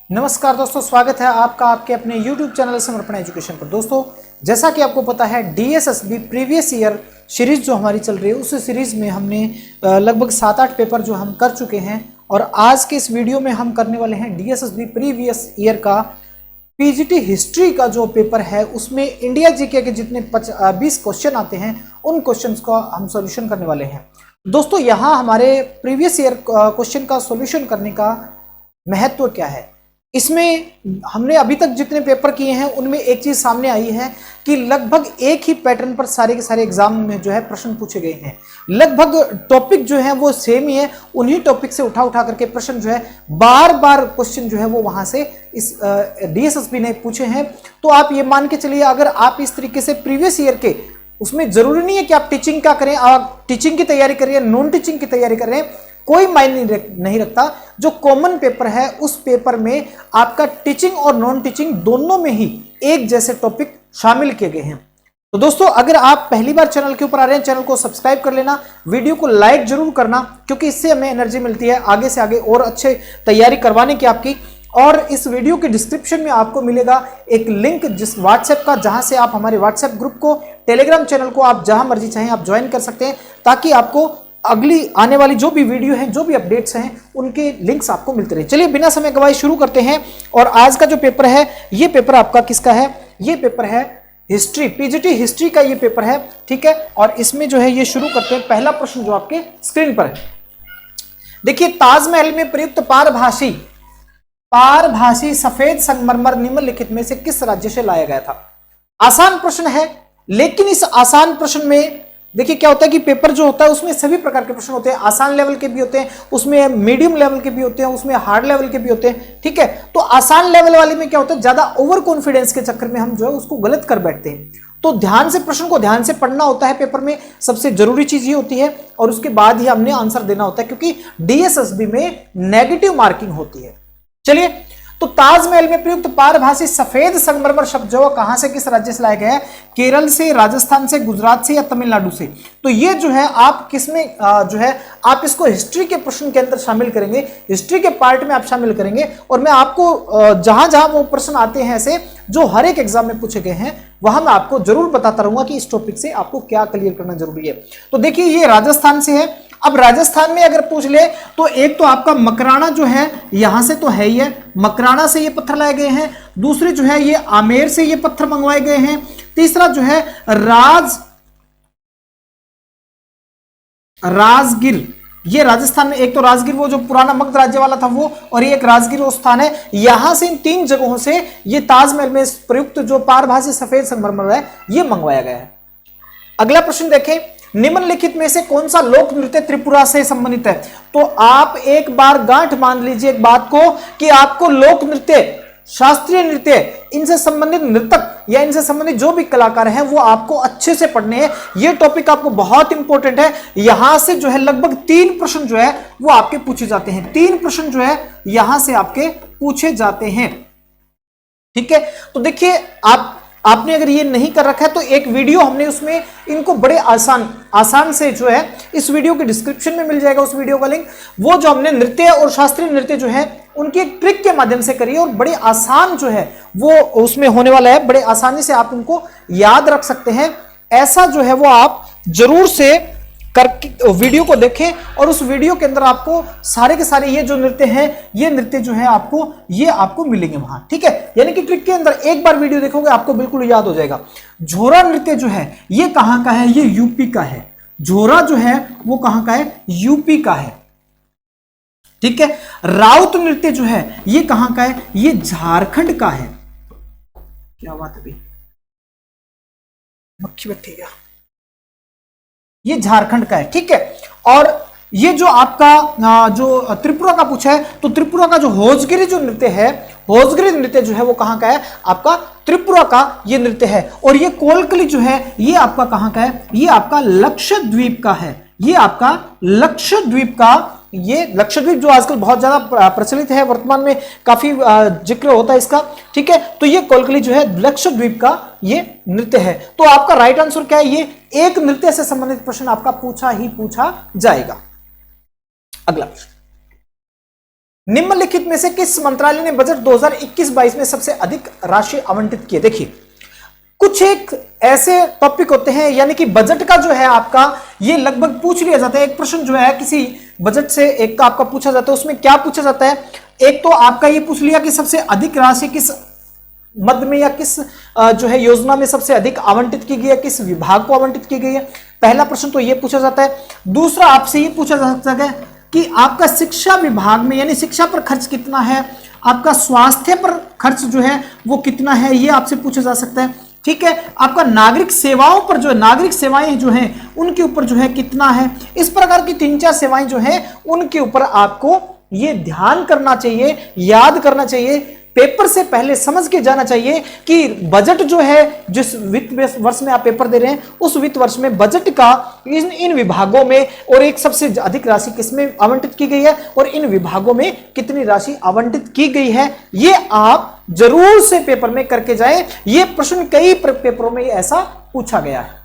नमस्कार दोस्तों, स्वागत है आपका आपके अपने YouTube चैनल समर्पण एजुकेशन पर। दोस्तों, जैसा कि आपको पता है DSSB प्रीवियस ईयर सीरीज जो हमारी चल रही है, उस सीरीज में हमने लगभग 7-8 पेपर जो हम कर चुके हैं और आज के इस वीडियो में हम करने वाले हैं DSSB प्रीवियस ईयर का पीजीटी हिस्ट्री का जो पेपर है, उसमें इंडिया जीके के जितने 20 क्वेश्चन आते हैं उन क्वेश्चंस का हम सॉल्यूशन करने वाले हैं। दोस्तों, यहाँ हमारे प्रीवियस ईयर क्वेश्चन का सॉल्यूशन करने का महत्व क्या है, इसमें हमने अभी तक जितने पेपर किए हैं उनमें एक चीज सामने आई है कि लगभग एक ही पैटर्न पर सारे के सारे एग्जाम में जो है प्रश्न पूछे गए हैं। लगभग टॉपिक जो है वो सेम ही है, उन्हीं टॉपिक से उठा करके प्रश्न जो है बार बार क्वेश्चन जो है वो वहां से इस DSSB ने पूछे हैं। तो आप ये मान के चलिए, अगर आप इस तरीके से प्रीवियस ईयर के, उसमें जरूरी नहीं है कि आप टीचिंग का करें, आप टीचिंग की तैयारी करिए, नॉन टीचिंग की तैयारी करें, कोई मायने नहीं रखता। जो कॉमन पेपर है उस पेपर में आपका टीचिंग और नॉन टीचिंग दोनों में ही एक जैसे टॉपिक शामिल किए गए हैं। तो दोस्तों, अगर आप पहली बार चैनल के ऊपर आ रहे हैं, चैनल को सब्सक्राइब कर लेना, वीडियो को लाइक जरूर करना, क्योंकि इससे हमें एनर्जी मिलती है आगे से आगे और अच्छे तैयारी करवाने की आपकी। और इस वीडियो के डिस्क्रिप्शन में आपको मिलेगा एक लिंक जिस व्हाट्सएप का, जहां से आप हमारे व्हाट्सएप ग्रुप को, टेलीग्राम चैनल को आप जहां मर्जी चाहें आप ज्वाइन कर सकते हैं, ताकि आपको अगली आने वाली जो भी वीडियो है, जो भी अपडेट्स हैं, उनके लिंक्स आपको मिलते रहे। चलिए बिना समय गवाए शुरू करते हैं। और आज का जो पेपर है, ये पेपर आपका किसका है? ये पेपर है हिस्ट्री, पीजीटी हिस्ट्री का ये पेपर है, ठीक है। और इसमें जो है ये शुरू करते हैं। पहला प्रश्न जो आपके स्क्रीन पर है, देखिए, ताजमहल में प्रयुक्त पारभासी सफेद संगमरमर निम्नलिखित में से किस राज्य से लाया गया था? आसान प्रश्न है, लेकिन इस आसान प्रश्न में देखिए क्या होता है कि पेपर जो होता है उसमें सभी प्रकार के प्रश्न होते हैं। आसान लेवल के भी होते हैं, उसमें मीडियम लेवल के भी होते हैं, उसमें हार्ड लेवल के भी होते हैं, ठीक है। तो आसान लेवल वाले में क्या होता है, ज्यादा ओवर कॉन्फिडेंस के चक्कर में हम जो है उसको गलत कर बैठते हैं। तो ध्यान से प्रश्न को ध्यान से पढ़ना होता है, पेपर में सबसे जरूरी चीज ये होती है, और उसके बाद ही हमने आंसर देना होता है, क्योंकि DSSB में नेगेटिव मार्किंग होती है। चलिए, तो ताजमहल में प्रयुक्त पारभासी सफेद संगमरमर शब्द जो कहां से, किस राज्य से लाया गया है? केरल से, राजस्थान से, गुजरात से या तमिलनाडु से? तो ये जो है आप किसमें जो है आप इसको हिस्ट्री के प्रश्न के अंदर शामिल करेंगे, हिस्ट्री के पार्ट में आप शामिल करेंगे। और मैं आपको जहां जहां वो प्रश्न आते हैं ऐसे जो हर एक एग्जाम में पूछे गए हैं, वहां मैं आपको जरूर बताता रहूंगा कि इस टॉपिक से आपको क्या क्लियर करना जरूरी है। तो देखिए, ये राजस्थान से है। अब राजस्थान में अगर पूछ ले तो एक तो आपका मकराना जो है, यहां से तो है ही है, मकराना से ये पत्थर लाए गए हैं। दूसरी जो है ये आमेर से ये पत्थर मंगवाए गए हैं। तीसरा जो है राजगिर, ये राजस्थान में, एक तो राजगिर वो जो पुराना मगध राज्य वाला था वो, और ये एक राजगिर वो स्थान है। यहां से, इन 3 जगहों से ये ताजमहल में प्रयुक्त जो पारभासी सफेद संगमरमर है ये मंगवाया गया है। अगला प्रश्न देखें, निम्नलिखित में से कौन सा लोक नृत्य त्रिपुरा से संबंधित है? तो आप एक बार गांठ मान लीजिए एक बात को कि आपको लोक नृत्य, शास्त्रीय नृत्य, इनसे संबंधित नृतक या इनसे संबंधित जो भी कलाकार हैं वो आपको अच्छे से पढ़ने हैं। ये टॉपिक आपको बहुत इंपॉर्टेंट है। यहां से जो है लगभग 3 प्रश्न जो है वो आपके पूछे जाते हैं। 3 प्रश्न जो है यहां से आपके पूछे जाते हैं, ठीक है। तो देखिए, आपने अगर ये नहीं कर रखा है तो एक वीडियो हमने उसमें इनको बड़े आसान से जो है इस वीडियो के डिस्क्रिप्शन में मिल जाएगा, उस वीडियो का लिंक। वो जो हमने नृत्य और शास्त्रीय नृत्य जो है उनकी एक ट्रिक के माध्यम से करिए, और बड़े आसान जो है वो उसमें होने वाला है। बड़े आसानी से आप उनको याद रख सकते हैं। ऐसा जो है वो आप जरूर से करके वीडियो को देखें, और उस वीडियो के अंदर आपको सारे के सारे ये जो नृत्य हैं, ये नृत्य जो है आपको मिलेंगे वहां, ठीक है। यानी कि ट्रिक के अंदर एक बार वीडियो देखोगे आपको बिल्कुल याद हो जाएगा। झोरा नृत्य जो है ये कहां का है? ये यूपी का है। झोरा जो है वो कहां का है? यूपी का है, ठीक है। राउत नृत्य जो है ये कहां का है? ये झारखंड का है। क्या बात है भाई, मक्खी बैठी गया, ये झारखंड का है, ठीक है। और ये जो आपका जो त्रिपुरा का पूछा है, तो त्रिपुरा का जो होजगिरी जो नृत्य है, होजगिरी नृत्य जो है वो कहां का है? आपका त्रिपुरा का ये नृत्य है। और ये कोलकली जो है ये आपका कहां का है? ये आपका लक्षद्वीप का है। ये आपका लक्षद्वीप का, ये लक्षद्वीप जो आजकल बहुत ज्यादा प्रचलित है, वर्तमान में काफी जिक्र होता है इसका, ठीक है। तो ये कोलकली जो है लक्षद्वीप का ये नृत्य है। तो आपका राइट आंसर क्या है? ये एक नृत्य से संबंधित प्रश्न आपका पूछा ही पूछा जाएगा। अगला प्रश्न, निम्नलिखित में से किस मंत्रालय ने बजट 2021-22 में सबसे अधिक राशि आवंटित की है? देखिए, कुछ एक ऐसे टॉपिक होते हैं, यानी कि बजट का जो है आपका ये लगभग पूछ लिया जाता है। एक प्रश्न जो है किसी बजट से एक का आपका पूछा जाता है, उसमें क्या पूछा जाता है? एक तो आपका ये पूछ लिया कि सबसे अधिक राशि किस मद में या किस जो है योजना में सबसे अधिक आवंटित की गई है, किस विभाग को आवंटित की गई है। पहला प्रश्न तो ये पूछा जाता है। दूसरा आपसे ये पूछा जा सकता है कि आपका शिक्षा विभाग में, यानी शिक्षा पर खर्च कितना है, आपका स्वास्थ्य पर खर्च जो है वो कितना है, ये आपसे पूछा जा सकता है। ठीक है, आपका नागरिक सेवाओं पर जो है, नागरिक सेवाएं जो हैं उनके ऊपर जो है कितना है। इस प्रकार की 3-4 सेवाएं जो हैं उनके ऊपर आपको ये ध्यान करना चाहिए, याद करना चाहिए, पेपर से पहले समझ के जाना चाहिए कि बजट जो है, जिस वित्त वर्ष में आप पेपर दे रहे हैं उस वित्त वर्ष में बजट का इन विभागों में और एक सबसे अधिक राशि किसमें आवंटित की गई है और इन विभागों में कितनी राशि आवंटित की गई है, ये आप जरूर से पेपर में करके जाएं। ये प्रश्न कई पेपरों में ऐसा पूछा गया है।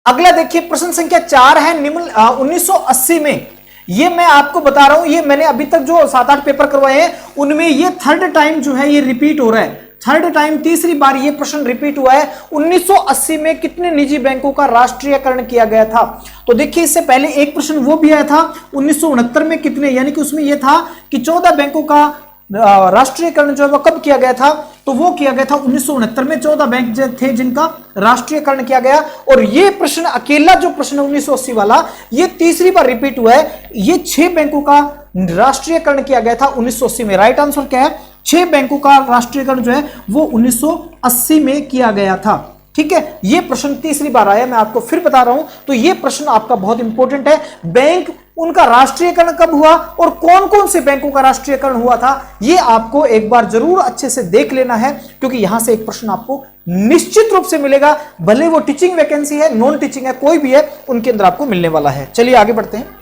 अगला देखिए, प्रश्न संख्या 4 है। निम्न 1980 में, ये मैं आपको बता रहा हूं, ये मैंने अभी तक जो 7-8 पेपर करवाए हैं उनमें ये थर्ड टाइम जो है ये रिपीट हो रहा है। थर्ड टाइम, तीसरी बार ये प्रश्न रिपीट हुआ है। 1980 में कितने निजी बैंकों का राष्ट्रीयकरण किया गया था? तो देखिए, इससे पहले एक प्रश्न वो भी आया था 1969 में कितने, यानी कि उसमें यह था कि 14 बैंकों का राष्ट्रीयकरण जो है वो कब किया गया था? तो वो किया गया था 1969 में। 14 बैंक थे जिनका राष्ट्रीयकरण किया गया। और ये प्रश्न अकेला जो प्रश्न 1980 वाला, ये तीसरी बार रिपीट हुआ है। ये 6 बैंकों का राष्ट्रीयकरण किया गया था 1980 में। राइट आंसर क्या है? 6 बैंकों का राष्ट्रीयकरण जो है वो 1980 में किया गया था। ठीक है, ये प्रश्न तीसरी बार आया, मैं आपको फिर बता रहा हूं। तो ये प्रश्न आपका बहुत इंपॉर्टेंट है। बैंक, उनका राष्ट्रीयकरण कब हुआ और कौन कौन से बैंकों का राष्ट्रीयकरण हुआ था, ये आपको एक बार जरूर अच्छे से देख लेना है, क्योंकि यहां से एक प्रश्न आपको निश्चित रूप से मिलेगा। भले वो टीचिंग वैकेंसी है, नॉन टीचिंग है, कोई भी है, उनके अंदर आपको मिलने वाला है। चलिए आगे बढ़ते हैं।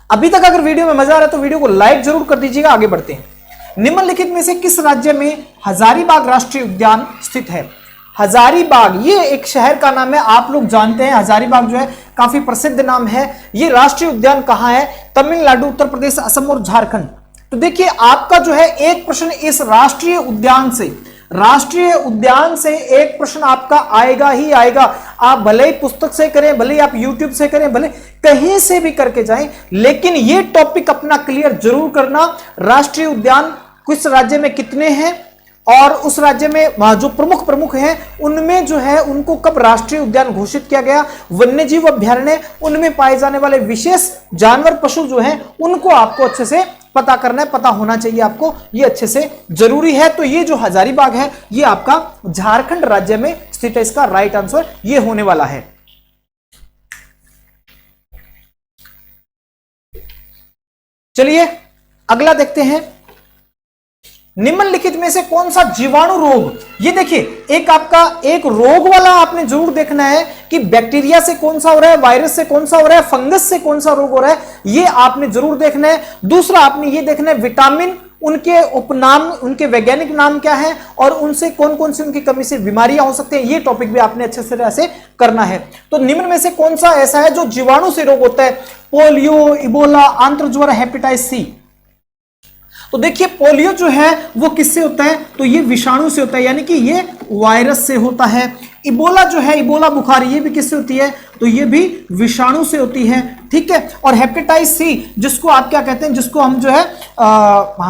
अभी तक अगर वीडियो में मजा आ रहा है तो वीडियो को लाइक जरूर कर दीजिएगा। आगे बढ़ते हैं। निम्नलिखित में से किस राज्य में हजारीबाग राष्ट्रीय उद्यान स्थित है? हजारीबाग, ये एक शहर का नाम है, आप लोग जानते हैं। हजारीबाग जो है काफी प्रसिद्ध नाम है। ये राष्ट्रीय उद्यान कहां है? तमिलनाडु, उत्तर प्रदेश, असम और झारखंड। तो देखिए, आपका जो है एक प्रश्न इस राष्ट्रीय उद्यान से एक प्रश्न आपका आएगा ही आएगा। आप भले ही पुस्तक से करें, भले ही आप यूट्यूब से करें, भले कहीं से भी करके जाएं, लेकिन ये टॉपिक अपना क्लियर जरूर करना। राष्ट्रीय उद्यान किस राज्य में कितने हैं और उस राज्य में जो प्रमुख हैं उनमें जो है उनको कब राष्ट्रीय उद्यान घोषित किया गया। वन्य जीव अभ्यारण्य, उनमें पाए जाने वाले विशेष जानवर पशु जो हैं उनको आपको अच्छे से पता करना है, पता होना चाहिए आपको, ये अच्छे से जरूरी है। तो ये जो हजारीबाग है ये आपका झारखंड राज्य में स्थित है। इसका राइट आंसर ये होने वाला है। चलिए अगला देखते हैं। निम्नलिखित में से कौन सा जीवाणु रोग, ये देखिए, एक आपका एक रोग वाला आपने जरूर देखना है कि बैक्टीरिया से कौन सा हो रहा है, वायरस से कौन सा हो रहा है, फंगस से कौन सा रोग हो रहा है, ये आपने जरूर देखना है। दूसरा आपने ये देखना है विटामिन, उनके उपनाम, उनके वैज्ञानिक नाम क्या है और उनसे कौन कौन सी उनकी कमी से बीमारियां हो सकती हैं, ये टॉपिक भी आपने अच्छे तरह से करना है। तो निम्न में से कौन सा ऐसा है जो जीवाणु से रोग होता है? पोलियो, इबोला, आंत्रज्वर, हेपेटाइटिस सी। तो देखिए, पोलियो जो है वो किससे होता है? तो ये विषाणु से होता है, यानी कि ये वायरस से होता है। इबोला जो है, इबोला बुखार, ये भी किससे होती है? तो ये भी विषाणु से होती है। ठीक है, और हेपेटाइटिस सी, जिसको आप क्या कहते हैं, जिसको हम जो है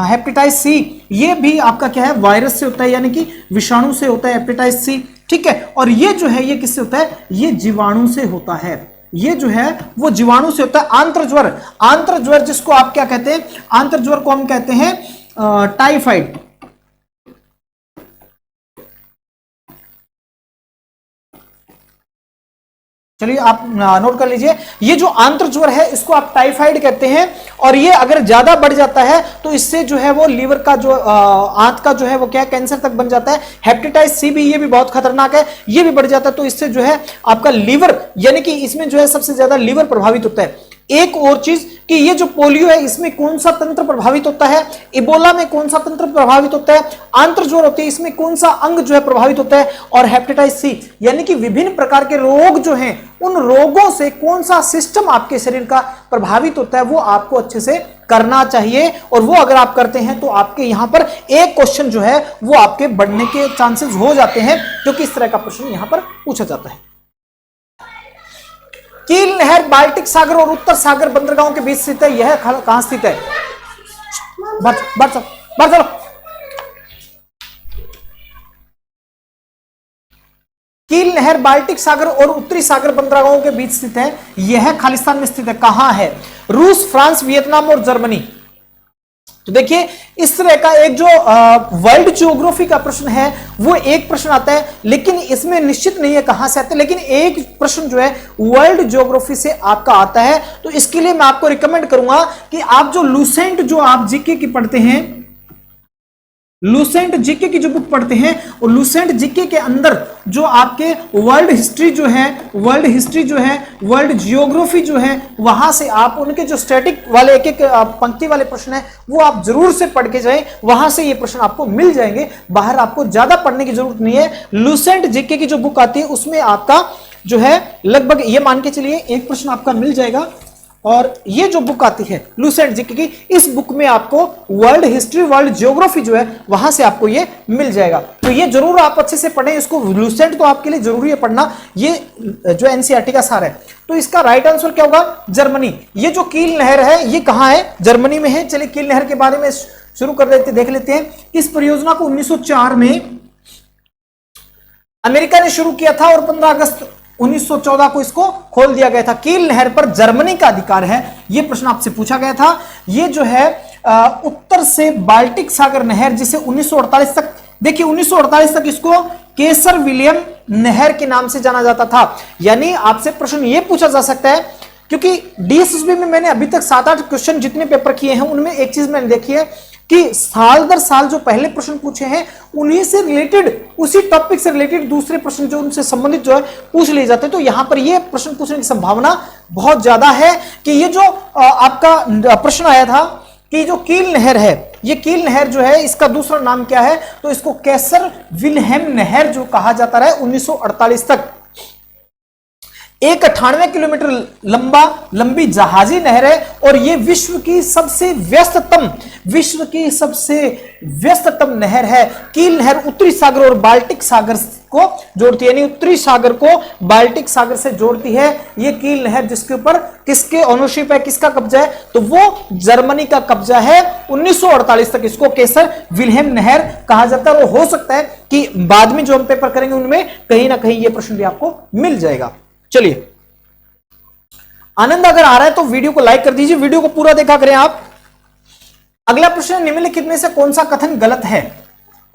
हेपेटाइटिस सी, ये भी आपका क्या है? वायरस से होता है, यानी कि विषाणु से होता है हेपेटाइटिस सी। ठीक है, और ये जो है ये किससे होता है? ये जीवाणु से होता है। ये जो है वो जीवाणु से होता है। आंत्रज्वर, आंत्रज्वर जिसको आप क्या कहते हैं? आंत्रज्वर को हम कहते हैं टाइफाइड। चलिए आप नोट कर लीजिए, ये जो आंत्रज्वर है इसको आप टाइफाइड कहते हैं। और ये अगर ज्यादा बढ़ जाता है तो इससे जो है वो लीवर का जो आंत का जो है वो क्या, कैंसर तक बन जाता है। हेपेटाइटिस सी भी, ये भी बहुत खतरनाक है, ये भी बढ़ जाता है। तो इससे जो है आपका लीवर, यानी कि इसमें जो है सबसे ज्यादा लीवर प्रभावित होता है। एक और चीज कि ये जो पोलियो है इसमें कौन सा तंत्र प्रभावित होता है, इबोला में कौन सा तंत्र प्रभावित होता है, आंत्रज्वर होती है इसमें कौन सा अंग जो है प्रभावित होता है, और हेपेटाइटिस सी यानी कि विभिन्न प्रकार के रोग जो हैं उन रोगों से कौन सा सिस्टम आपके शरीर का प्रभावित होता है वो आपको अच्छे से करना चाहिए। और वो अगर आप करते हैं तो आपके यहां पर एक क्वेश्चन जो है वो आपके बढ़ने के चांसेस हो जाते हैं, क्योंकि इस तरह का प्रश्न यहां पर पूछा जाता है। कील नहर बाल्टिक सागर और उत्तर सागर बंदरगाहों के बीच स्थित है, यह कहां स्थित है? बढ़ चलो। कील नहर बाल्टिक सागर और उत्तरी सागर बंदरगाहों के बीच स्थित है, यह खालिस्तान में स्थित है। कहां है? रूस, फ्रांस, वियतनाम और जर्मनी। तो देखिए इस तरह का एक जो वर्ल्ड ज्योग्राफी का प्रश्न है वो एक प्रश्न आता है, लेकिन इसमें निश्चित नहीं है कहां से आता है, लेकिन एक प्रश्न जो है वर्ल्ड ज्योग्राफी से आपका आता है। तो इसके लिए मैं आपको रिकमेंड करूंगा कि आप जो लूसेंट जो आप जीके की पढ़ते हैं, लूसेंट जीके की जो बुक पढ़ते हैं, और लूसेंट जीके के अंदर जो आपके वर्ल्ड हिस्ट्री जो है, वर्ल्ड जियोग्राफी जो है, वहां से आप उनके जो स्टैटिक वाले एक एक पंक्ति वाले प्रश्न है वो आप जरूर से पढ़ के जाएं, वहां से ये प्रश्न आपको मिल जाएंगे। बाहर आपको ज्यादा पढ़ने की जरूरत नहीं है। लूसेंट जीके की जो बुक आती है उसमें आपका जो है लगभग ये मान के चलिए एक प्रश्न आपका मिल जाएगा। और ये जो बुक आती है लूसेंट जीके की, इस बुक में आपको वर्ल्ड हिस्ट्री, वर्ल्ड ज्योग्राफी जो है वहां से आपको ये मिल जाएगा। तो ये जरूर आप अच्छे से पढ़ें इसको। लूसेंट तो आपके लिए जरूरी है पढ़ना, ये जो एनसीईआरटी का सार है। तो इसका राइट आंसर क्या होगा? जर्मनी। ये जो कील नहर है ये कहां है? जर्मनी में है। चलिए कील नहर के बारे में शुरू कर देते, देख लेते हैं। इस परियोजना को 1904 में अमेरिका ने शुरू किया था और 15 अगस्त 1914 को इसको खोल दिया गया था। कील नहर पर जर्मनी का अधिकार है, यह प्रश्न आपसे पूछा गया था। यह जो है उत्तर से बाल्टिक सागर नहर, जिसे 1948 तक, देखिए 1948 तक इसको केसर विलियम नहर के नाम से जाना जाता था। यानी आपसे प्रश्न यह पूछा जा सकता है, क्योंकि डीएसएसबी में मैंने अभी तक 7-8 क्वेश्चन जितने पेपर किए हैं उनमें एक चीज मैंने देखी है कि साल दर साल जो पहले प्रश्न पूछे हैं उन्हीं से रिलेटेड, उसी टॉपिक से रिलेटेड दूसरे प्रश्न जो उनसे संबंधित जो है पूछ लिए जाते हैं। तो यहां पर यह प्रश्न पूछने की संभावना बहुत ज्यादा है कि ये जो आपका प्रश्न आया था कि जो कील नहर है, ये कील नहर जो है इसका दूसरा नाम क्या है, तो इसको केसर विल्हेम नहर जो कहा जाता रहा है 1948 तक। एक 98 किलोमीटर लंबी जहाजी नहर है और यह विश्व की सबसे व्यस्ततम नहर है। कील नहर उत्तरी सागर और बाल्टिक सागर को जोड़ती है, यानी उत्तरी सागर को बाल्टिक सागर से जोड़ती है। यह कील नहर जिसके ऊपर किसके ओनरशिप है, किसका कब्जा है, तो वो जर्मनी का कब्जा है। 1948 तक इसको केसर विल्हेम नहर कहा जाता है। और हो सकता है कि बाद में जो हम पेपर करेंगे उनमें कहीं ना कहीं यह प्रश्न भी आपको मिल जाएगा। चलिए, आनंद अगर आ रहा है तो वीडियो को लाइक कर दीजिए, वीडियो को पूरा देखा करें आप। अगला प्रश्न, निम्नलिखित में से कौन सा कथन गलत है?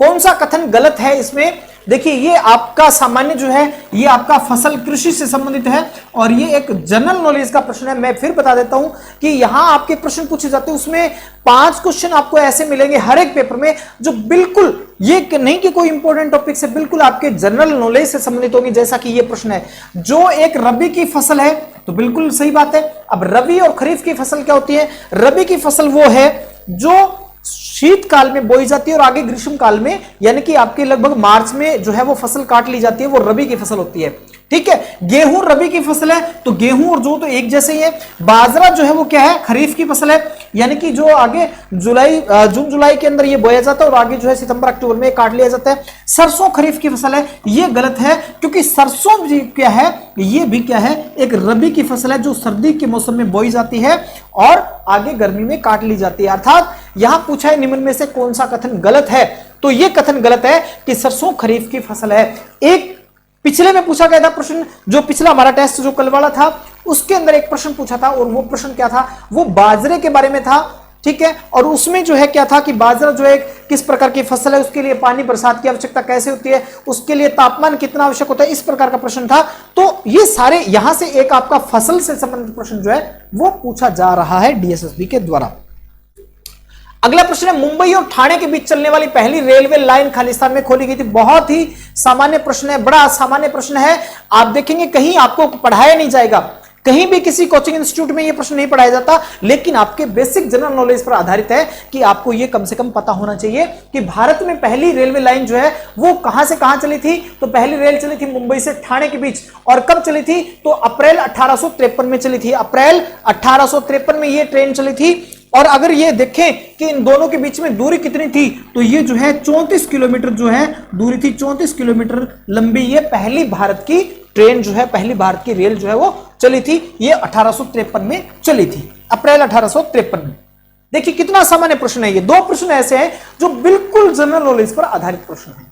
कौन सा कथन गलत है इसमें? देखिए ये आपका सामान्य जो है ये आपका फसल कृषि से संबंधित है और ये एक जनरल नॉलेज का प्रश्न है। मैं फिर बता देता हूं कि यहां आपके प्रश्न पूछे जाते हैं, उसमें 5 क्वेश्चन आपको ऐसे मिलेंगे हर एक पेपर में जो बिल्कुल ये नहीं कि कोई इंपॉर्टेंट टॉपिक से, बिल्कुल आपके जनरल नॉलेज से संबंधित होंगे। जैसा कि ये प्रश्न है, जो एक रबी की फसल है, तो बिल्कुल सही बात है। अब रबी और खरीफ की फसल क्या होती है? रबी की फसल वो है जो शीतकाल में बोई जाती है और आगे ग्रीष्म काल में, यानी कि आपके लगभग मार्च में जो है वो फसल काट ली जाती है, वो रबी की फसल होती है। ठीक है, गेहूं रबी की फसल है तो गेहूं और जौ तो एक जैसे ही है। बाजरा जो है वो क्या है? खरीफ की फसल है, यानी कि जो आगे जून जुलाई के अंदर ये बोया जाता है और आगे जो है सितंबर अक्टूबर में काट लिया जाता है। सरसों खरीफ की फसल है, ये गलत है, क्योंकि सरसों भी क्या है, ये भी क्या है, एक रबी की फसल है जो सर्दी के मौसम में बोई जाती है और आगे गर्मी में काट ली जाती है। अर्थात यहां पूछा है निम्न में से कौन सा कथन गलत है, तो यह कथन गलत है कि सरसों खरीफ की फसल है। एक पिछले में पूछा गया था प्रश्न, जो पिछला हमारा टेस्ट जो कल वाला था उसके अंदर एक प्रश्न पूछा था और वो प्रश्न क्या था? वो बाजरे के बारे में था। ठीक है, और उसमें जो है क्या था कि बाजरा जो है किस प्रकार की फसल है, उसके लिए पानी बरसात की आवश्यकता कैसे होती है, उसके लिए तापमान कितना आवश्यक होता है, इस प्रकार का प्रश्न था। तो ये सारे यहां से एक आपका फसल से संबंधित प्रश्न जो है वो पूछा जा रहा है डीएसएसबी के द्वारा। अगला प्रश्न है, मुंबई और ठाणे के बीच चलने वाली पहली रेलवे लाइन खालिस्तान में खोली गई थी। बहुत ही सामान्य प्रश्न है, बड़ा सामान्य प्रश्न है। आप देखेंगे कहीं आपको पढ़ाया नहीं जाएगा, कहीं भी किसी कोचिंग इंस्टीट्यूट में ये प्रश्न नहीं पढ़ाया जाता, लेकिन आपके बेसिक जनरल नॉलेज पर आधारित है कि आपको ये कम से कम पता होना चाहिए कि भारत में पहली रेलवे लाइन जो है वो कहां से कहां चली थी। तो पहली रेल चली थी मुंबई से ठाणे के बीच, और कब चली थी? तो अप्रैल 1853 में चली थी। अप्रैल 1853 में ये ट्रेन चली थी। और अगर ये देखें कि इन दोनों के बीच में दूरी कितनी थी, तो ये जो है 34 किलोमीटर जो है दूरी थी, 34 किलोमीटर लंबी ये पहली भारत की ट्रेन जो है, पहली भारत की रेल जो है वो चली थी। ये 1853 में चली थी, अप्रैल 1853 में। देखिए कितना सामान्य प्रश्न है ये। दो प्रश्न ऐसे हैं जो बिल्कुल जनरल नॉलेज पर आधारित प्रश्न है।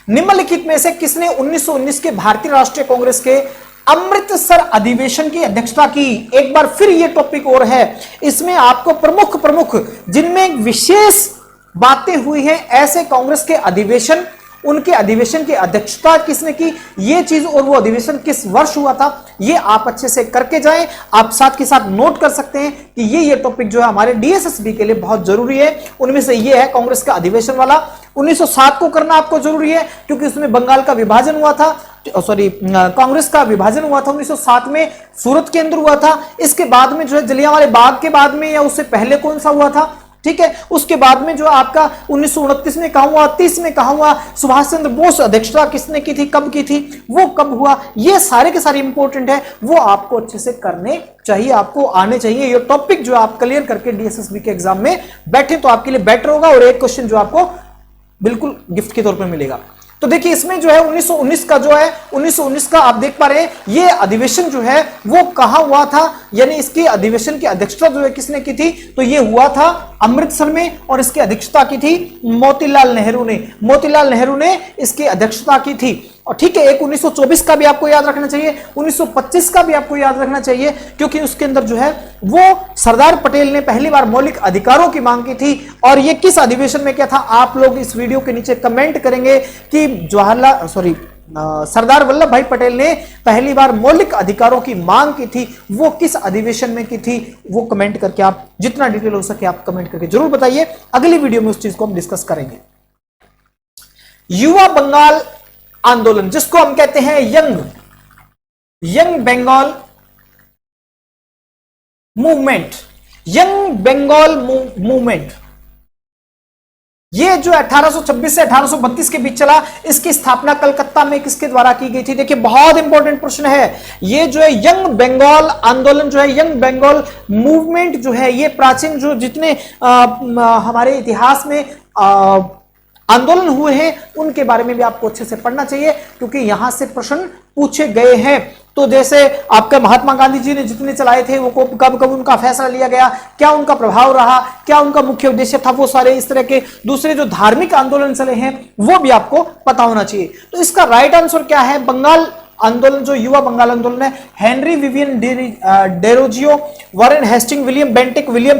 निम्नलिखित में से किसने 1919 के भारतीय राष्ट्रीय कांग्रेस के अमृतसर अधिवेशन की अध्यक्षता की? एक बार फिर ये टॉपिक और है, इसमें आपको प्रमुख प्रमुख जिनमें विशेष बातें हुई हैं ऐसे कांग्रेस के अधिवेशन, उनके अधिवेशन की अध्यक्षता किसने की, ये चीज और वो अधिवेशन किस वर्ष हुआ था, ये आप अच्छे से करके जाएं। आप साथ के साथ नोट कर सकते हैं कि ये टॉपिक जो है हमारे डीएसएसबी के लिए बहुत जरूरी है। उनमें से ये है कांग्रेस का अधिवेशन वाला। 1907 को करना आपको जरूरी है क्योंकि उसमें बंगाल का विभाजन हुआ था, कांग्रेस का विभाजन हुआ था 1907 में, सूरत के अंदर हुआ था। इसके बाद में जो है जलियांवाले बाग के बाद में या उससे पहले कौन सा हुआ था, ठीक है। उसके बाद में जो आपका 1929 में कहा हुआ, 30 में कहा हुआ, सुभाष चंद्र बोस अध्यक्षता किसने की थी, कब की थी, वो कब हुआ, ये सारे के सारे इंपॉर्टेंट है, वो आपको अच्छे से करने चाहिए, आपको आने चाहिए। ये टॉपिक जो आप क्लियर करके डीएसएसबी के एग्जाम में बैठे तो आपके लिए बेटर होगा, और एक क्वेश्चन जो आपको बिल्कुल गिफ्ट के तौर पर मिलेगा। तो देखिए इसमें जो है 1919 का जो है 1919 का आप देख पा रहे हैं, ये अधिवेशन जो है वो कहां हुआ था, यानी इसकी अधिवेशन की अध्यक्षता जो है किसने की थी, तो ये हुआ था अमृतसर में, और इसकी अध्यक्षता की थी मोतीलाल नेहरू ने। मोतीलाल नेहरू ने इसकी अध्यक्षता की थी। और ठीक है, एक 1924 का भी आपको याद रखना चाहिए, 1925 का भी आपको याद रखना चाहिए, क्योंकि उसके अंदर जो है वो सरदार पटेल ने पहली बार मौलिक अधिकारों की मांग की थी। और ये किस अधिवेशन में क्या था, आप लोग इस वीडियो के नीचे कमेंट करेंगे कि सरदार वल्लभ भाई पटेल ने पहली बार मौलिक अधिकारों की मांग की थी, वो किस अधिवेशन में की थी, वो कमेंट करके आप जितना डिटेल हो सके आप कमेंट करके जरूर बताइए। अगली वीडियो में उस चीज को हम डिस्कस करेंगे। युवा बंगाल आंदोलन, जिसको हम कहते हैं young Bengal movement, young Bengal movement, ये जो 1826 से 1832 के बीच चला, इसकी स्थापना कलकत्ता में किसके द्वारा की गई थी? देखिए बहुत इंपॉर्टेंट प्रश्न है ये जो है। यंग बंगाल आंदोलन जो है, यंग बंगाल मूवमेंट जो है, ये प्राचीन जो जितने हमारे इतिहास में आंदोलन हुए हैं उनके बारे में भी आपको अच्छे से पढ़ना चाहिए, क्योंकि यहां से प्रश्न पूछे गए हैं। तो जैसे आपके महात्मा गांधी जी ने जितने चलाए थे वो कब कब उनका फैसला लिया गया, क्या उनका प्रभाव रहा, क्या उनका मुख्य उद्देश्य था, वो सारे इस तरह के दूसरे जो धार्मिक आंदोलन चले हैं वो भी आपको पता होना चाहिए। तो इसका राइट आंसर क्या है? बंगाल आंदोलन, जो युवा बंगाल आंदोलन है, Henry Vivian Derozio, Warren Hasting, William Bentinck, William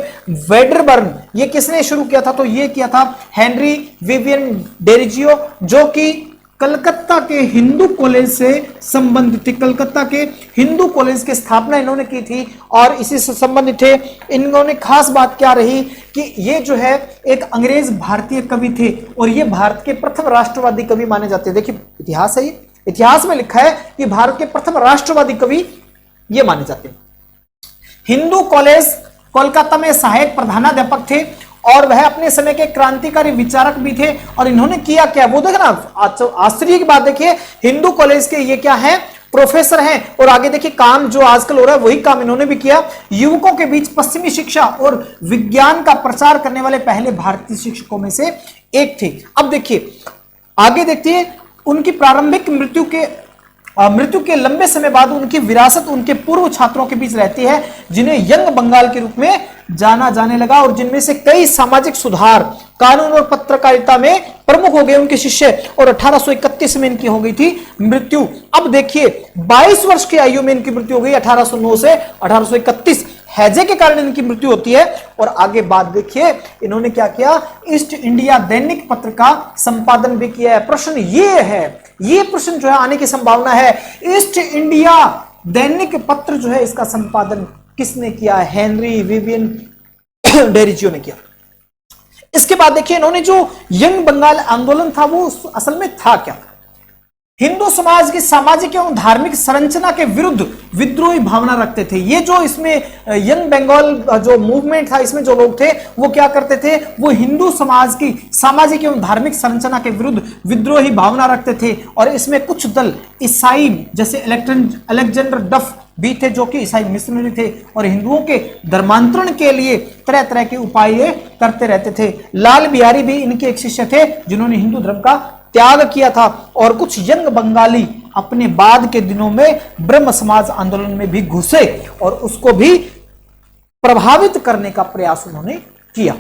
Wedderburn, ये किसने शुरू किया था? तो ये किया था हेनरी विवियन डेरोजियो, जो कि कलकत्ता के हिंदू कॉलेज से संबंधित थे। कलकत्ता के हिंदू कॉलेज की स्थापना इन्होंने की थी और इसी से संबंधित थे। इन्होंने खास बात क्या रही कि ये जो है एक अंग्रेज भारतीय कवि थे और ये भारत के प्रथम राष्ट्रवादी कवि माने जाते हैं। देखिए इतिहास है, ये इतिहास में लिखा है कि भारत के प्रथम राष्ट्रवादी कवि ये माने जाते हैं। हिंदू कॉलेज कोलकाता में सहायक प्रधानाध्यापक थे और वह अपने समय के क्रांतिकारी विचारक भी थे। और इन्होंने किया क्या, वो देखना आश्चर्य की बात देखिए, हिंदू कॉलेज के ये क्या है, प्रोफेसर हैं। और आगे देखिए काम जो आजकल हो रहा है वही काम इन्होंने भी किया। युवकों के बीच पश्चिमी शिक्षा और विज्ञान का प्रचार करने वाले पहले भारतीय शिक्षकों में से एक थे। अब देखिए आगे देखिए, उनकी प्रारंभिक मृत्यु के लंबे समय बाद उनकी विरासत उनके पूर्व छात्रों के बीच रहती है, जिन्हें यंग बंगाल के रूप में जाना जाने लगा और जिनमें से कई सामाजिक सुधार, कानून और पत्रकारिता में प्रमुख हो गए उनके शिष्य। और 1831 में इनकी हो गई थी मृत्यु। अब देखिए 22 वर्ष की आयु में इनकी मृत्यु हो गई 1809 से 1831। हैजे के कारण इनकी मृत्यु होती है। और आगे बात देखिए इन्होंने क्या किया, ईस्ट इंडिया दैनिक पत्र का संपादन भी किया है। प्रश्न ये है, ये प्रश्न जो है आने की संभावना है, ईस्ट इंडिया दैनिक पत्र जो है इसका संपादन किसने किया? हेनरी विवियन डेरोजियो ने किया। इसके बाद देखिए इन्होंने जो यंग बंगाल आंदोलन था वो असल में था क्या? हिंदू समाज की सामाजिक एवं धार्मिक संरचना के विरुद्ध विद्रोही भावना रखते थे। ये जो इसमें यंग बंगाल जो मूवमेंट था, इसमें जो लोग थे वो क्या करते थे, वो हिंदू समाज की सामाजिक एवं धार्मिक संरचना के विरुद्ध विद्रोही भावना रखते थे। और इसमें कुछ दल ईसाई जैसे अलेक्जेंडर डफ भी थे जो कि ईसाई मिशनरी थे और हिंदुओं के धर्मांतरण के लिए तरह तरह के उपाय करते रहते थे। लाल बिहारी भी इनके एक शिष्य थे जिन्होंने हिंदू धर्म का त्याग किया था। और कुछ यंग बंगाली अपने बाद के दिनों में ब्रह्म समाज आंदोलन में भी घुसे और उसको भी प्रभावित करने का प्रयास उन्होंने किया।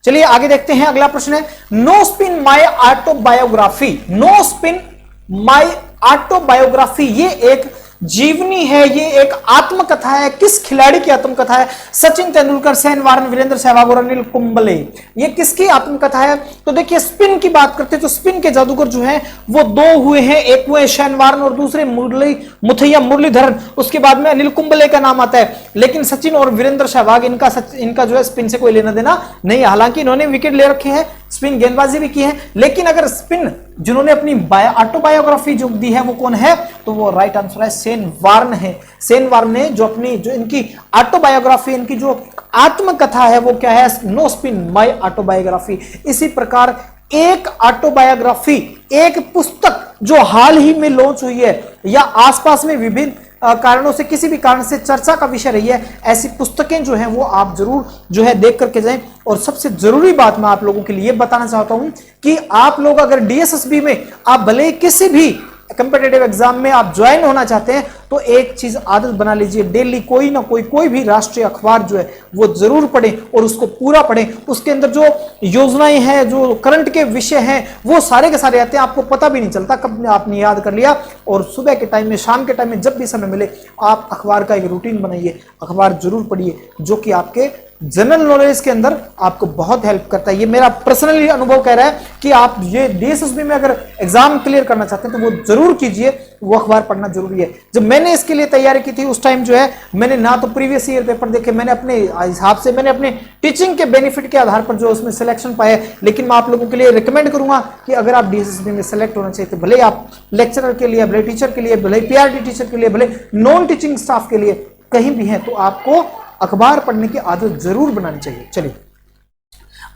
चलिए आगे देखते हैं। अगला प्रश्न है, no spin my autobiography. No spin my autobiography ये एक जीवनी है, ये एक आत्मकथा है। किस खिलाड़ी की आत्मकथा है? सचिन तेंदुलकर, शेन वार्न, वीरेंद्र सहवाग और अनिल कुंबले। ये किसकी आत्मकथा है? तो देखिए स्पिन की बात करते हैं तो स्पिन के जादूगर जो हैं वो दो हुए हैं, एक हुए शेन वार्न और दूसरे मुथैया मुरलीधरन। उसके बाद में अनिल कुंबले का नाम आता है। लेकिन सचिन और वीरेंद्र सहवाग इनका जो है स्पिन से कोई लेना देना नहीं। हालांकि इन्होंने विकेट ले रखे हैं, स्पिन गेंदबाजी भी की है, लेकिन अगर स्पिन जिन्होंने अपनी ऑटोबायोग्राफी जो दी है वो कौन है? तो वो राइट आंसर है शेन वार्न है। शेन वार्न ने जो इनकी ऑटोबायोग्राफी, इनकी जो आत्मकथा है वो क्या है? No spin my autobiography. इसी प्रकार एक ऑटोबायोग्राफी, एक पुस्तक जो हाल ही में लॉन्च हुई है या आसपास में विभिन्न कारणों से किसी भी कारण से चर्चा का विषय रही है, ऐसी पुस्तकें जो हैं वो आप जरूर जो है देख करके जाएं। और सबसे जरूरी बात मैं आप लोगों के लिए बताना चाहता हूं कि आप लोग अगर डीएसएसबी में आप भले किसी भी कंपेटिटिव एग्जाम में आप ज्वाइन होना चाहते हैं तो एक चीज आदत बना लीजिए, डेली कोई ना कोई भी राष्ट्रीय अखबार जो है वो जरूर पढ़ें और उसको पूरा पढ़ें। उसके अंदर जो योजनाएं हैं, जो करंट के विषय हैं वो सारे के सारे आते हैं, आपको पता भी नहीं चलता कब आपने याद कर लिया। और सुबह के टाइम में, शाम के टाइम में, जब भी समय मिले आप अखबार का एक रूटीन बनाइए, अखबार जरूर पढ़िए, जो कि आपके जनरल नॉलेज के अंदर आपको बहुत हेल्प करता है। ये मेरा पर्सनली अनुभव कह रहा है कि आप ये डीएसएसबी में अगर एग्जाम क्लियर करना चाहते हैं तो वो जरूर कीजिए, वो अखबार पढ़ना जरूरी है। जब मैंने इसके लिए तैयारी की थी उस टाइम जो है मैंने ना तो प्रीवियस ईयर पेपर देखे, मैंने अपने हिसाब से मैंने अपने टीचिंग के बेनिफिट के आधार पर जो उसमें सिलेक्शन पाए। लेकिन मैं आप लोगों के लिए रिकमेंड करूंगा कि अगर आप डीएसएसबी में सेलेक्ट होना चाहिए तो भले आप लेक्चरर के लिए, भले टीचर के लिए, भले पीआरटी टीचर के लिए, भले नॉन टीचिंग स्टाफ के लिए, कहीं भी है तो आपको अखबार पढ़ने की आदत जरूर बनानी चाहिए। चलिए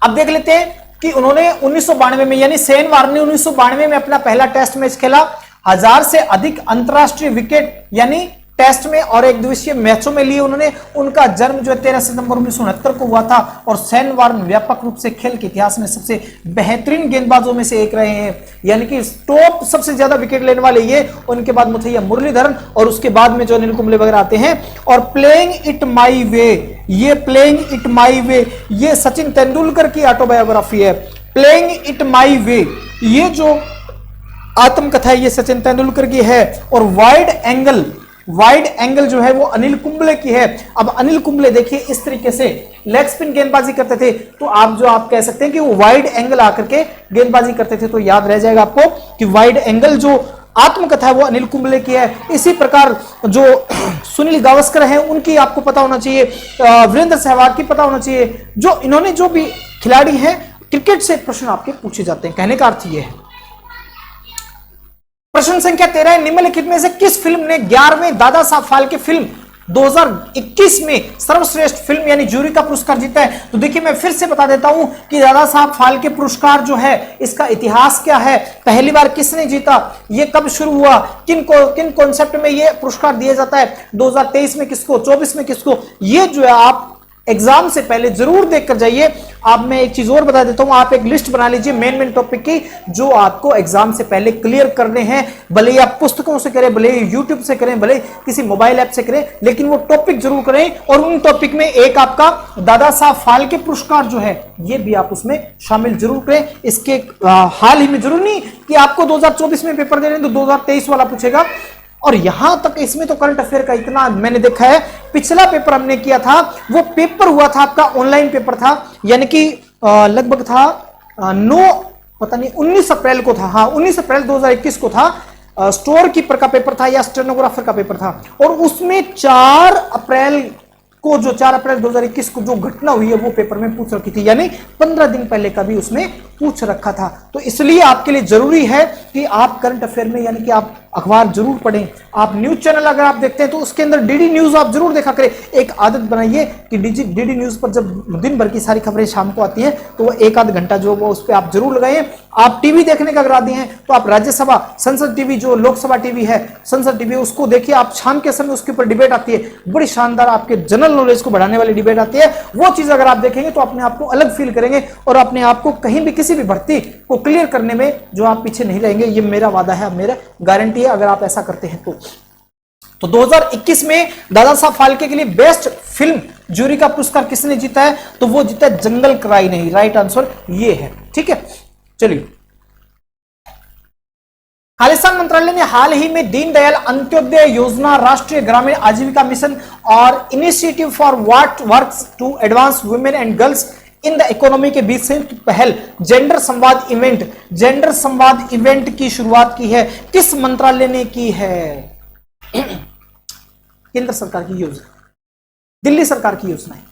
अब देख लेते हैं कि उन्होंने 1992 में, यानी शेन वार्न ने 1992 में अपना पहला टेस्ट मैच खेला। 1000 से अधिक अंतरराष्ट्रीय विकेट यानी टेस्ट में और एक दिवसीय मैचों में लिए उन्होंने। उनका जन्म जो है 13 सितंबर 1969 को हुआ था। और शेन वार्न व्यापक रूप से खेल के इतिहास में सबसे बेहतरीन गेंदबाजों में से एक रहे हैं, यानी कि टॉप सबसे ज्यादा विकेट लेने वाले ये, उनके बाद मुथैया मुरलीधरन और उसके बाद में जो अनिल कुंबले वगैरह आते हैं। और प्लेइंग इट माई वे, ये प्लेइंग इट माई वे ये सचिन तेंदुलकर की ऑटोबायोग्राफी है। प्लेइंग इट माई वे ये जो आत्मकथा है ये सचिन तेंदुलकर की है। और वाइड एंगल जो है वो अनिल कुंबले की है। अब अनिल कुंबले देखिए इस तरीके से लेग स्पिन गेंदबाजी करते थे, तो आप कह सकते हैं कि वो वाइड एंगल आकर के गेंदबाजी करते थे। तो याद रह जाएगा आपको कि वाइड एंगल जो आत्मकथा है वो अनिल कुंबले की है। इसी प्रकार जो सुनील गावस्कर हैं उनकी आपको पता होना चाहिए, वीरेंद्र सहवाग की पता होना चाहिए। जो इन्होंने जो भी खिलाड़ी हैं, क्रिकेट से प्रश्न आपके पूछे जाते हैं, कहने का अर्थ ये है। प्रश्न संख्या 13 है, निम्नलिखित में से किस फिल्म ने 11वें दादा साहब फाल्के फिल्म 2021 में सर्वश्रेष्ठ फिल्म यानी जूरी का पुरस्कार जीता है? तो देखिए मैं फिर से बता देता हूं कि दादा साहब फाल्के पुरस्कार जो है इसका इतिहास क्या है, पहली बार किसने जीता, ये कब शुरू हुआ, किन कॉन्सेप्ट में ये पुरस्कार दिया जाता है, 2023 में किसको, 24 में किसको, ये जो है आप एग्जाम से पहले जरूर देख कर जाइए। आप मैं एक चीज और बता देता हूं, आप एक लिस्ट बना लीजिए मेन टॉपिक की जो आपको एग्जाम से पहले क्लियर करने हैं। भले ही आप पुस्तकों से करें, भले ही यूट्यूब से करें, भले किसी मोबाइल ऐप से करें, लेकिन वो टॉपिक जरूर करें। और उन टॉपिक में एक आपका दादा साहब फाल्के पुरस्कार जो है ये भी आप उसमें शामिल जरूर करें। इसके हाल ही में जरूर नहीं कि आपको 2024 में पेपर दे रहे हैं तो 2023 वाला पूछेगा। और यहां तक इसमें तो करंट अफेयर का इतना मैंने देखा है, पिछला पेपर हमने किया था वो पेपर हुआ था आपका ऑनलाइन पेपर था, यानी कि लगभग था 19 अप्रैल को था, हाँ 19 अप्रैल 2021 को था। स्टोर कीपर का पेपर था या स्टेनोग्राफर का पेपर था। और उसमें 4 अप्रैल को जो 4 अप्रैल 2021 को जो घटना हुई है वो पेपर में पूछ रखी थी, यानी 15 दिन पहले का भी उसमें पूछ रखा था। तो इसलिए आपके लिए जरूरी है कि आप करंट अफेयर में यानी कि आप अखबार जरूर पढ़ें। आप न्यूज चैनल अगर आप देखते हैं तो उसके अंदर डीडी न्यूज आप जरूर देखा करें। एक आदत बनाइए कि डीडी न्यूज पर जब दिन भर की सारी खबरें शाम को आती है तो वो 1-आध घंटा जो वो उस पर आप जरूर लगाइए। आप टीवी देखने का आदी हैं तो आप राज्यसभा संसद टीवी, जो लोकसभा टीवी है संसद टीवी, उसको देखिए। आप शाम के समय उसके ऊपर डिबेट आती है, बड़ी शानदार आपके जनरल नॉलेज को बढ़ाने वाली डिबेट आती है। वो चीज अगर आप देखेंगे तो अपने आप को अलग फील करेंगे और अपने आप को कहीं भी किसी भी भर्ती को क्लियर करने में जो आप पीछे नहीं रहेंगे। ये मेरा वादा है, मेरा गारंटी है अगर आप ऐसा करते हैं तो 2021 में दादा साहब फाल्के के लिए बेस्ट फिल्म जूरी का पुरस्कार किसने जीता है? तो वो जीता है जंगल क्राई नहीं। राइट आंसर ये है। ठीक है, चलिए। खालिस्तान मंत्रालय ने हाल ही में दीनदयाल अंत्योदय योजना, राष्ट्रीय ग्रामीण आजीविका मिशन और initiative for what works to advance women and girls in the economy के बीच संयुक्त पहल जेंडर संवाद इवेंट की शुरुआत की है। किस मंत्रालय ने की है? केंद्र सरकार की योजना, दिल्ली सरकार की योजना है।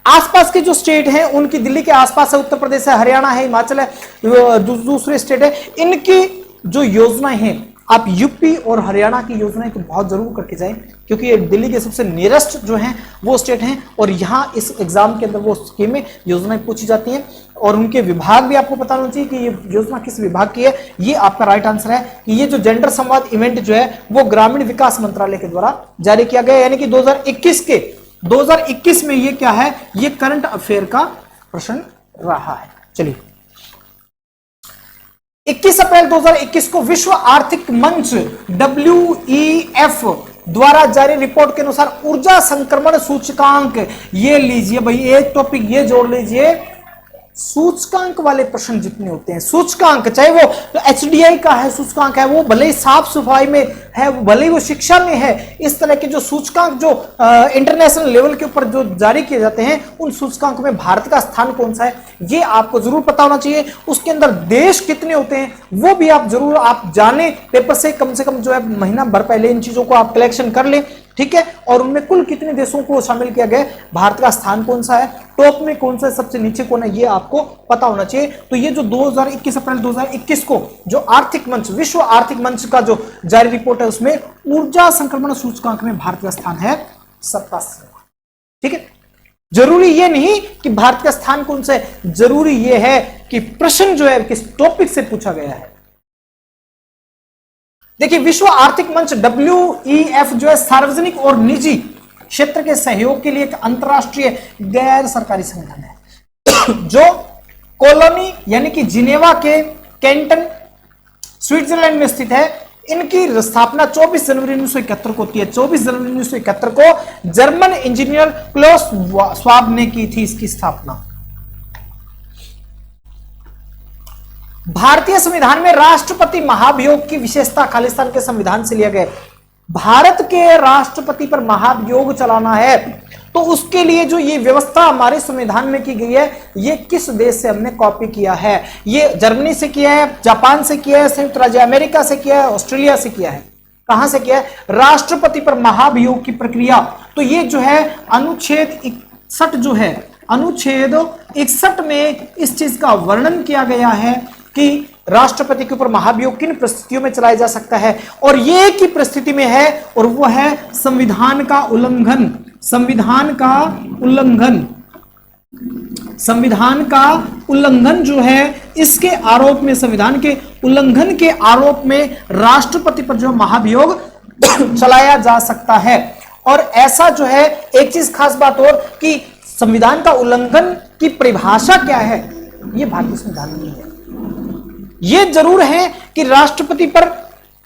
आसपास के जो स्टेट हैं उनकी, दिल्ली के आसपास है, उत्तर प्रदेश है, हरियाणा है, हिमाचल है, दूसरे स्टेट है, इनकी जो योजनाएं हैं आप यूपी और हरियाणा की योजनाएं तो बहुत जरूर करके जाएं, क्योंकि ये दिल्ली के सबसे नियरेस्ट जो हैं वो स्टेट हैं और यहां इस एग्जाम के अंदर वो स्कीमें योजनाएं पूछी जाती हैं और उनके विभाग भी आपको पता होना चाहिए कि ये योजना किस विभाग की है। ये आपका राइट आंसर है कि ये जो जेंडर संवाद इवेंट जो है वो ग्रामीण विकास मंत्रालय के द्वारा जारी किया गया, यानी कि 2021 में ये क्या है? ये करंट अफेयर का प्रश्न रहा है। चलिए, 21 अप्रैल 2021 को विश्व आर्थिक मंच WEF द्वारा जारी रिपोर्ट के अनुसार ऊर्जा संक्रमण सूचकांक, ये लीजिए भाई एक टॉपिक ये जोड़ लीजिए, सूचकांक वाले प्रश्न जितने होते हैं, सूचकांक चाहे वो HDI का है सूचकांक है, वो भले ही साफ सफाई में है, भले ही वो शिक्षा में है, इस तरह के जो सूचकांक जो इंटरनेशनल लेवल के ऊपर जो जारी किए जाते हैं उन सूचकांक में भारत का स्थान कौन सा है ये आपको जरूर पता होना चाहिए। उसके अंदर देश कितने होते हैं वो भी आप जरूर आप जाने, पेपर से कम जो है महीना भर पहले इन चीजों को आप कलेक्शन कर ले। ठीक है, और उनमें कुल कितने देशों को शामिल किया गया, भारत का स्थान कौन सा है, टॉप में कौन सा है, सबसे नीचे कौन है, ये आपको पता होना चाहिए। तो ये जो 21 अप्रैल 2021 को जो आर्थिक मंच, विश्व आर्थिक मंच का जो जारी रिपोर्ट है उसमें ऊर्जा संक्रमण सूचकांक में भारत का स्थान है 87। ठीक है, जरूरी ये नहीं कि भारत का स्थान कौन सा है, जरूरी ये है कि प्रश्न जो है किस टॉपिक से पूछा गया है। देखिए, विश्व आर्थिक मंच WEF जो है सार्वजनिक और निजी क्षेत्र के सहयोग के लिए एक अंतरराष्ट्रीय गैर सरकारी संगठन है जो कॉलोनी यानी कि जिनेवा के कैंटन स्विट्जरलैंड में स्थित है। इनकी स्थापना 24 जनवरी 1971 को होती है। 24 जनवरी 1971 को जर्मन इंजीनियर क्लॉस श्वाब ने की थी इसकी स्थापना। भारतीय संविधान में राष्ट्रपति महाभियोग की विशेषता खालिस्तान के संविधान से लिया गया। भारत के राष्ट्रपति पर महाभियोग चलाना है तो उसके लिए जो ये व्यवस्था हमारे संविधान में की गई है ये किस देश से हमने कॉपी किया है? ये जर्मनी से किया है, जापान से किया है, संयुक्त राज्य अमेरिका से किया है, ऑस्ट्रेलिया से किया है। कहां से किया है? राष्ट्रपति पर महाभियोग की प्रक्रिया। तो ये जो है अनुच्छेद 61 जो है, अनुच्छेद 61 में इस चीज का वर्णन किया गया है कि राष्ट्रपति के ऊपर महाभियोग किन परिस्थितियों में चलाया जा सकता है और ये की परिस्थिति में है और वो है संविधान का उल्लंघन। संविधान का उल्लंघन जो है इसके आरोप में, संविधान के उल्लंघन के आरोप में राष्ट्रपति पर जो महाभियोग चलाया जा सकता है। और ऐसा जो है एक चीज खास बात और कि संविधान का उल्लंघन की परिभाषा क्या है ये भारतीय संविधान में है। ये जरूर है कि राष्ट्रपति पर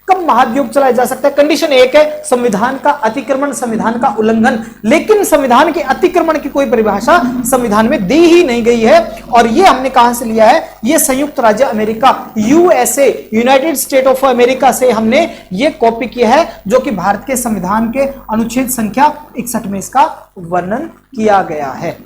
कब महाभियोग चलाया जा सकता है। कंडीशन एक है संविधान का अतिक्रमण, संविधान का उल्लंघन, लेकिन संविधान के अतिक्रमण की कोई परिभाषा संविधान में दी ही नहीं गई है। और ये हमने कहां से लिया है? ये संयुक्त राज्य America, USA, United state of America से हमने ये कॉपी किया है जो कि भारत के संविधान के अनुच्छेद संख्या 61 में इसका वर्णन किया गया है।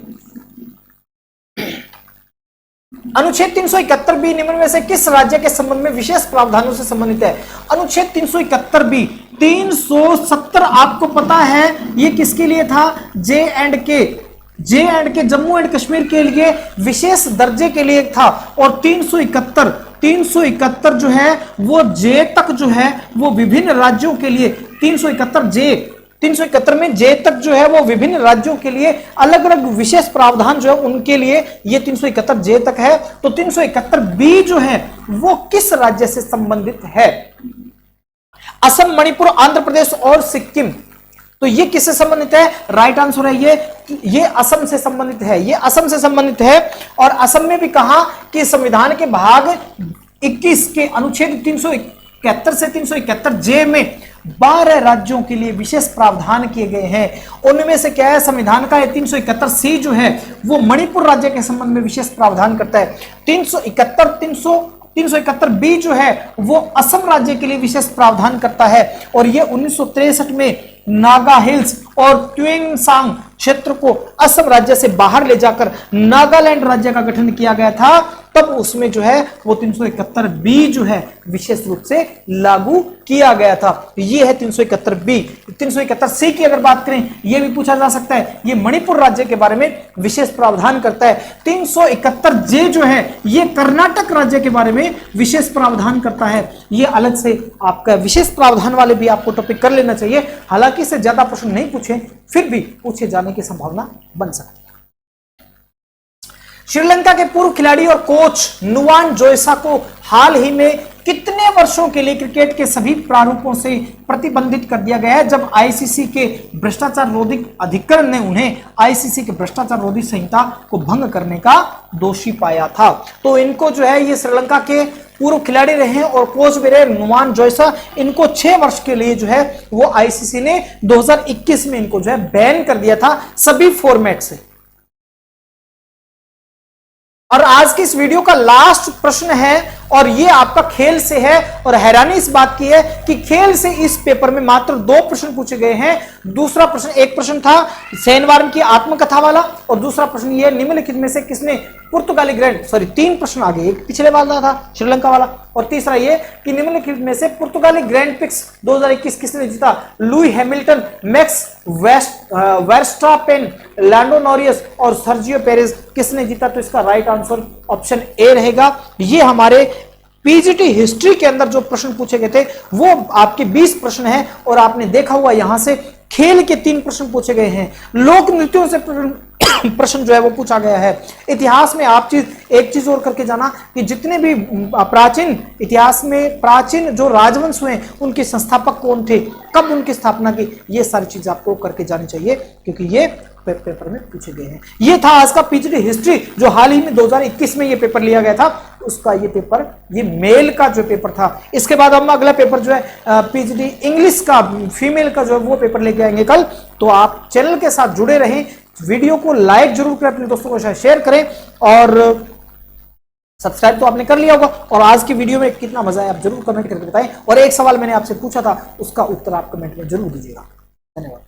अनुच्छेद 371 बी निम्न में से किस राज्य के संबंध में विशेष प्रावधानों से संबंधित है? अनुच्छेद 371 बी 370 आपको पता है ये किसके लिए था? जे एंड के जम्मू एंड कश्मीर के लिए विशेष दर्जे के लिए था। और 371 जो है वो जे तक जो है वो विभिन्न राज्यों के लिए 371 में जे तक जो है वो विभिन्न राज्यों के लिए अलग अलग विशेष प्रावधान जो है उनके लिए ये 371 जे तक है। तो 371 बी जो है वो किस राज्य से संबंधित है? असम, मणिपुर, आंध्र प्रदेश और सिक्किम। तो ये किससे संबंधित है? राइट आंसर है ये असम से संबंधित है, ये असम से संबंधित है। और असम में भी कहा कि संविधान के भाग 21 के अनुच्छेद 371 से 371 जे में 12 राज्यों के लिए विशेष प्रावधान किए गए हैं। उनमें से क्या है? संविधान का 371 सी जो है वो मणिपुर राज्य के संबंध में विशेष प्रावधान करता है। 371 बी जो है वो असम राज्य के लिए विशेष प्रावधान करता है। और ये 1963 में नागा हिल्स और ट्विंगसांग क्षेत्र को असम राज्य से बाहर ले जाकर नागालैंड राज्य का गठन किया गया था। तब उसमें जो है वो 371 बी जो है विशेष रूप से लागू किया गया था। ये है 371 बी। 371 सी की अगर बात करें, ये भी पूछा जा सकता है, ये मणिपुर राज्य के बारे में विशेष प्रावधान करता है। 371 जे जो है ये कर्नाटक राज्य के बारे में विशेष प्रावधान करता है। ये अलग से आपका विशेष प्रावधान वाले भी आपको टॉपिक कर लेना चाहिए। हालांकि इससे ज्यादा प्रश्न नहीं पूछे, फिर भी पूछे जाने की संभावना बन सकती है। श्रीलंका के पूर्व खिलाड़ी और कोच नुवान जोइसा को हाल ही में कितने वर्षों के लिए क्रिकेट के सभी प्रारूपों से प्रतिबंधित कर दिया गया है, जब आईसीसी के भ्रष्टाचार रोधी अधिकरण ने उन्हें आईसीसी के भ्रष्टाचार रोधी संहिता को भंग करने का दोषी पाया था? तो इनको जो है ये श्रीलंका के पूर्व खिलाड़ी रहे हैं और कोच भी रहे नुवान जोइसा। इनको 6 वर्ष के लिए जो है वो आईसीसी ने 2021 में इनको जो है बैन कर दिया था सभी फॉर्मेट से। और आज की इस वीडियो का लास्ट प्रश्न है और ये आपका खेल से है। और हैरानी इस बात की है कि खेल से इस पेपर में मात्र 2 प्रश्न पूछे गए हैं। दूसरा प्रश्न, एक प्रश्न था सेनवार्म की आत्मकथा वाला और दूसरा प्रश्न ये निम्नलिखित में से किसने पुर्तगाली ग्रैंड 3 प्रश्न आगे, एक पिछले वाला था श्रीलंका वाला और तीसरा ये कि निम्नलिखित में से पुर्तगाली ग्रैंड प्रिक्स 2021 किसने जीता? Lewis Hamilton, Max Verstappen, Lando Norris और सर्जियो पेरेज किसने जीता? तो इसका राइट आंसर ऑप्शन ए रहेगा। ये हमारे पीजीटी हिस्ट्री के अंदर जो प्रश्न पूछे गए थे वो आपके 20 प्रश्न हैं और आपने देखा हुआ यहां से खेल के 3 प्रश्न पूछे गए हैं। लोक नृत्यों से प्रश्न जो है वो पूछा गया है। इतिहास में आप एक चीज और करके जाना कि जितने भी प्राचीन इतिहास में प्राचीन जो राजवंश हुए उनके संस्थापक कौन थे, कब उनकी स्थापना की, ये सारी चीज आपको करके जानी चाहिए क्योंकि ये पेपर में पूछे गए हैं। ये था आज का पीजीटी हिस्ट्री जो हाल ही में 2021 में ये पेपर लिया गया था, उसका ये पेपर, ये मेल का जो पेपर था। इसके बाद हम अगला पेपर जो है पीजीटी इंग्लिश का फीमेल का जो है वो पेपर लेके आएंगे कल। तो आप चैनल के साथ जुड़े रहें, वीडियो को लाइक जरूर करें, अपने दोस्तों को शेयर करें और सब्सक्राइब तो आपने कर लिया होगा। और आज की वीडियो में कितना मजा आया आप जरूर कमेंट करके बताएं। और एक सवाल मैंने आपसे पूछा था उसका उत्तर आप कमेंट में जरूर दीजिएगा। धन्यवाद।